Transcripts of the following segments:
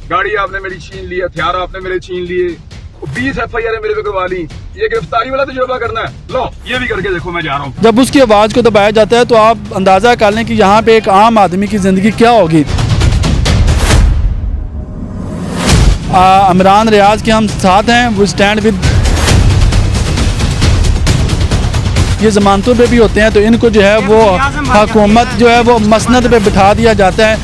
गाड़ी आपने मेरी छीन ली, हथियार आपने मेरे छीन लिए, 20 FIR मेरे पे करवा ली, ये गिरफ्तारी वाला तजुर्बा करना है, लो ये भी करके देखो मैं जा रहा हूँ। जब उसकी आवाज़ को दबाया जाता है तो आप अंदाज़ा कर लें कि यहाँ पे एक आम आदमी की ज़िंदगी क्या होगी। इमरान रियाज के हम साथ हैं, वो स्टैंड विद, ये ज़मानतों पे भी होते हैं तो इनको जो है वो हुकूमत जो है वो मसनद पे बिठा दिया जाता है।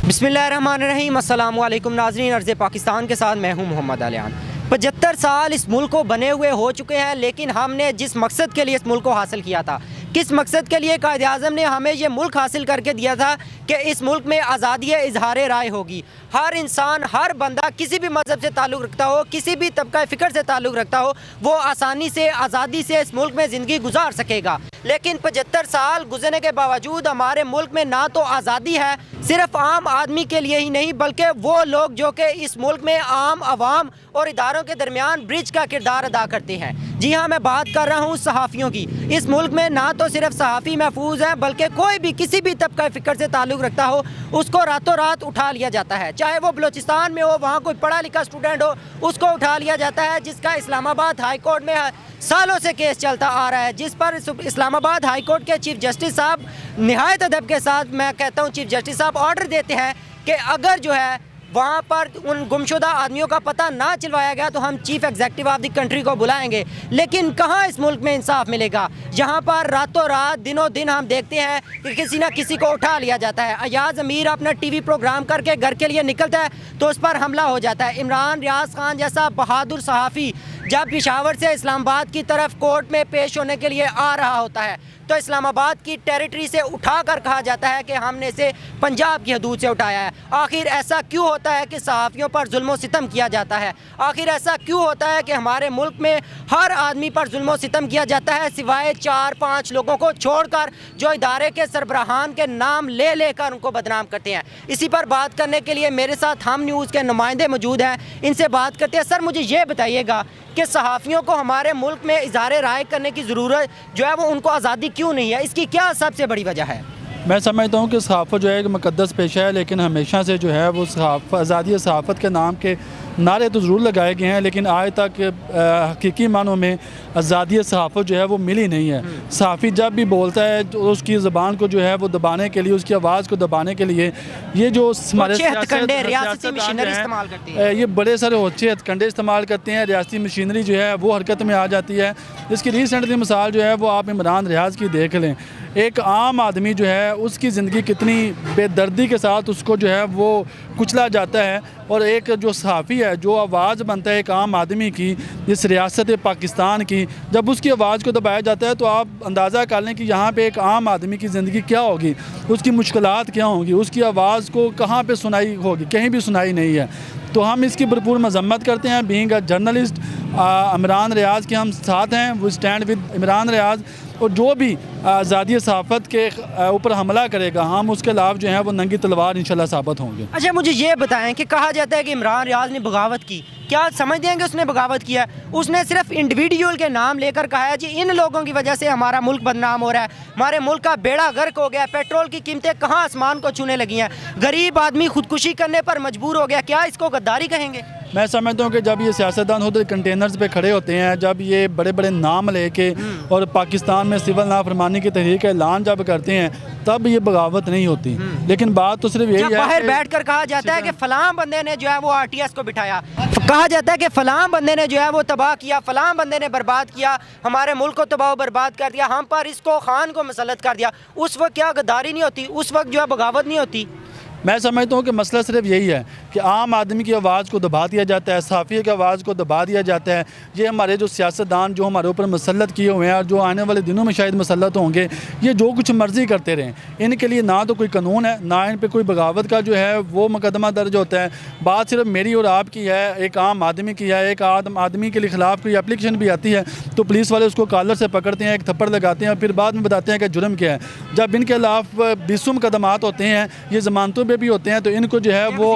बिस्मिल्लाहिर्रहमानिर्रहीम, अस्सलाम वालेकुम नाज़रीन, अर्ज़ पाकिस्तान के साथ मैं हूँ मोहम्मद आलियान। 75 साल इस मुल्क को बने हुए हो चुके हैं, लेकिन हमने जिस मकसद के लिए इस मुल्क को हासिल किया था, किस मकसद के लिए कायदे आज़म ने हमें ये मुल्क हासिल करके दिया था कि इस मुल्क में आज़ादी इजहार राय होगी। हर इंसान, हर बंदा किसी भी मज़हब से ताल्लुक़ रखता हो, किसी भी तबका फ़िक्र से ताल्लुक़ रखता हो, वो आसानी से आज़ादी से इस मुल्क में ज़िंदगी गुजार सकेगा। लेकिन 75 साल गुजरने के बावजूद हमारे मुल्क में ना तो आज़ादी है, सिर्फ आम आदमी के लिए ही नहीं, बल्कि वो लोग जो कि इस मुल्क में आम आवाम और इदारों के दरमियान ब्रिज का किरदार अदा करते हैं। जी हाँ, मैं बात कर रहा हूँ सहाफ़ियों की। इस मुल्क में ना तो सिर्फ सहाफ़ी महफूज है, बल्कि कोई भी किसी भी तबका फ़िक्र से ताल्लुक़ रखता हो उसको रातों रात उठा लिया जाता है। चाहे वो बलूचिस्तान में हो, वहाँ कोई पढ़ा लिखा स्टूडेंट हो, उसको उठा लिया जाता है, जिसका इस्लामाबाद हाई कोर्ट में सालों से केस चलता आ रहा है, जिस पर इस्लामाबाद हाई कोर्ट के चीफ जस्टिस साहब निहायत अदब के साथ, मैं कहता हूँ चीफ जस्टिस साहब, ऑर्डर देते हैं कि अगर जो है वहाँ पर उन गुमशुदा आदमियों का पता ना चलवाया गया तो हम chief executive of the country को बुलाएंगे। लेकिन कहाँ इस मुल्क में इंसाफ मिलेगा, जहाँ पर रातों रात दिनों दिन हम देखते हैं कि किसी ना किसी को उठा लिया जाता है। अयाज अमीर अपना TV प्रोग्राम करके घर के लिए निकलता है तो उस पर हमला हो जाता है। इमरान रियाज खान जैसा बहादुर सहाफ़ी जब पेशावर से इस्लामाबाद की तरफ कोर्ट में पेश होने के लिए आ रहा होता है तो इस्लामाबाद की टेरिटरी से उठाकर कहा जाता है कि हमने इसे पंजाब की हदूद से उठाया है। आखिर ऐसा क्यों होता है कि सहाफ़ियों पर जुल्म सितम किया जाता है? आखिर ऐसा क्यों होता है कि हमारे मुल्क में हर आदमी पर जुल्म सितम किया जाता है, सिवाय 4-5 लोगों को छोड़कर जो इदारे के सरबराहान के नाम ले लेकर उनको बदनाम करते हैं? इसी पर बात करने के लिए मेरे साथ हम न्यूज़ के नुमाइंदे मौजूद हैं, इनसे बात करते हैं। सर, मुझे ये बताइएगा कि सहाफ़ियों को हमारे मुल्क में इज़हार राय करने की ज़रूरत जो है वो उनको आज़ादी क्यों नहीं है, इसकी क्या सबसे बड़ी वजह है? मैं समझता हूँ कि सहाफ़त जो है एक मुक़द्दस पेशा है, लेकिन हमेशा से जो है वो आज़ादी सहाफ़त के नाम के नारे तो ज़रूर लगाए गए हैं, लेकिन आज तक हकीकी मानों में आज़ादी सहाफ़त जो है वो मिली नहीं है। सहाफ़ी जब भी बोलता है तो उसकी ज़बान को जो है वो दबाने के लिए, उसकी आवाज़ को दबाने के लिए ये जो हमारे ये बड़े सारे होचे हथकंडे इस्तेमाल करते हैं, रियासती मशीनरी जो है वो हरकत में आ जाती है। इसकी रिसेंटली मिसाल जो है वो आप इमरान रियाज की देख लें। एक आम आदमी जो है उसकी ज़िंदगी कितनी बेदर्दी के साथ उसको जो है वो कुचला जाता है, और एक जो सहाफ़ी है जो आवाज़ बनता है एक आम आदमी की, इस रियासत पाकिस्तान की, जब उसकी आवाज़ को दबाया जाता है तो आप अंदाज़ा कर लें कि यहाँ पे एक आम आदमी की ज़िंदगी क्या होगी, उसकी मुश्किलात क्या होंगी, उसकी आवाज़ को कहाँ पे सुनाई होगी, कहीं भी सुनाई नहीं है। तो हम इसकी भरपूर मजम्मत करते हैं। Being a journalist, Imran Riaz के हम साथ हैं, वो स्टैंड विद इमरान रियाज, और जो भी आज़ादी सहाफ़त के ऊपर हमला करेगा हम उसके खिलाफ जो है वो नंगी तलवार इंशाल्लाह साबित होंगे। अच्छा, मुझे ये बताएं कि कहा जाता है कि इमरान रियाज ने बगावत की, क्या समझते हैं कि उसने बगावत किया? उसने सिर्फ इंडिविजुअल के नाम लेकर कहा है जी इन लोगों की वजह से हमारा मुल्क बदनाम हो रहा है, हमारे मुल्क का बेड़ा गर्क हो गया, पेट्रोल की कीमतें कहाँ आसमान को छूने लगी हैं, गरीब आदमी खुदकुशी करने पर मजबूर हो गया। क्या इसको गद्दारी कहेंगे? मैं समझता हूँ कि जब ये सियासतदान खुद कंटेनर्स पे खड़े होते हैं, जब ये बड़े बड़े नाम लेके और पाकिस्तान में सिविल नाफरमानी की तहरीक का ऐलान जब करते हैं, तब ये बगावत नहीं होती। लेकिन बात तो सिर्फ यही है, बाहर बैठकर कहा जाता है कि फलां बंदे ने जो है वो RTS को बिठाया, कहा जाता है कि फलां बंदे ने जो है वो तबाह किया, फलां बंदे ने बर्बाद किया, हमारे मुल्क को तबाह बर्बाद कर दिया, हम पर इसको खान को मसलत कर दिया। उस वक्त क्या गद्दारी नहीं होती? उस वक्त जो है बगावत नहीं होती? मैं समझता हूँ कि मसला सिर्फ यही है कि आम आदमी की आवाज़ को दबा दिया जाता है, सहाफ़ी की आवाज़ को दबा दिया जाता है। ये हमारे जो सियासतदान जो हमारे ऊपर मुसल्लत किए हुए हैं और जो आने वाले दिनों में शायद मुसल्लत होंगे, ये जो कुछ मर्ज़ी करते रहें, इनके लिए ना तो कोई कानून है, ना इन पर कोई बगावत का जो है वो मुकदमा दर्ज होता है। बात सिर्फ मेरी और आपकी है, एक आम आदमी की है। एक आदमी के खिलाफ कोई एप्लीकेशन भी आती है तो पुलिस वाले उसको कॉलर से पकड़ते हैं, एक थप्पड़ लगाते हैं, फिर बाद में बताते हैं कि जुर्म क्या है। जब इनके खिलाफ 20 मुकदमात होते हैं, ये ज़मानतों पे भी होते हैं तो इनको जो है वो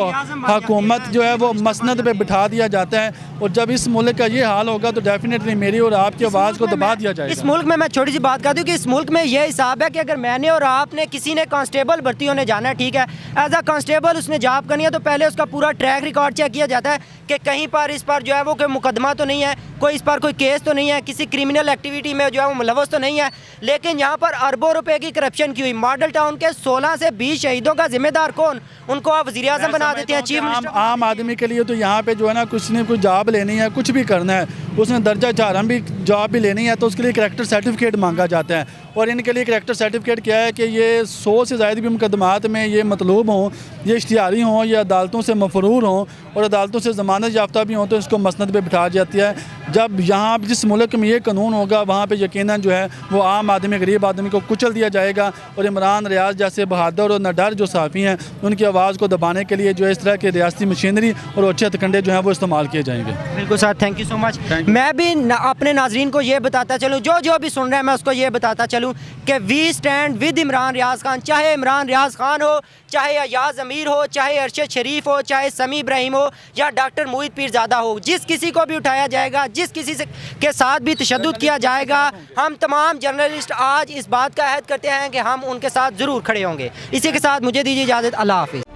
हुकूमत जो है वो मसनद पे बिठा दिया जाता है, और जब इस मुल्क का ये हाल होगा तो डेफिनेटली मेरी और आपकी आवाज़ को दबा दिया जाएगा। इस मुल्क में मैं छोटी सी बात कर दूं कि इस मुल्क में ये हिसाब है कि अगर मैंने और आपने किसी ने कांस्टेबल भर्ती होने जाना है, ठीक है, एज अ कांस्टेबल उसने जॉब करनी है तो पहले उसका पूरा ट्रैक रिकॉर्ड चेक किया जाता है कि कहीं पर इस पर जो है वो कोई मुकदमा तो नहीं है, कोई इस पर कोई केस तो नहीं है, किसी क्रिमिनल एक्टिविटी में जो है वो मुलव्वस तो नहीं है। लेकिन यहाँ पर अरबों रुपए की करप्शन की हुई। मॉडल टाउन के 16 से 20 शहीदों का जिम्मेदार कौन? उनको आप वज़ीर आज़म बना देते हैं, चीफ मिनिस्टर। आम आदमी के लिए तो यहाँ पे जो है ना कुछ ने कुछ जॉब लेनी है, कुछ भी करना है, उसने दर्जा 4 भी जॉब भी लेनी है तो उसके लिए करैक्टर सर्टिफिकेट मांगा जाता है। और इनके लिए करैक्टर सर्टिफिकेट क्या है कि ये 100 से ज़्यादा भी मुकदमात में ये मतलूब हों, ये इश्तिहारी हों, या अदालतों से मफरूर हों और अदालतों से ज़मानत याफ्ता भी हों तो इसको मसनद पे बिठा जाती है। जब यहाँ जिस मुल्क में ये कानून होगा वहाँ पे यकीनन जो है वो आम आदमी, गरीब आदमी को कुचल दिया जाएगा, और इमरान रियाज जैसे बहादुर और नडर जो सहाफ़ी हैं उनकी आवाज़ को दबाने के लिए जो है इस तरह के रियासती मशीनरी और अच्छे हथकंडे जो हैं वो इस्तेमाल किए जाएंगे। बिल्कुल sir, thank you so much. मैं भी अपने नाजरीन को ये बताता चलूँ, जो भी सुन रहे हैं मैं उसको ये बताता चलूँ कि we stand with Imran Riaz Khan. चाहे इमरान रियाज खान हो, चाहे अयाज अमीर हो, चाहे अरशद शरीफ हो, चाहे समी इब्राहिम हो, या डॉक्टर मोहित पीरज़ादा हो, जिस किसी को भी उठाया जाएगा, जिस किसी से के साथ भी तशद्दुद किया जाएगा, हम तमाम जर्नलिस्ट आज इस बात का अहद करते हैं कि हम उनके साथ ज़रूर खड़े होंगे। इसी के साथ मुझे दीजिए इजाज़त। अल्लाह हाफ़िज़।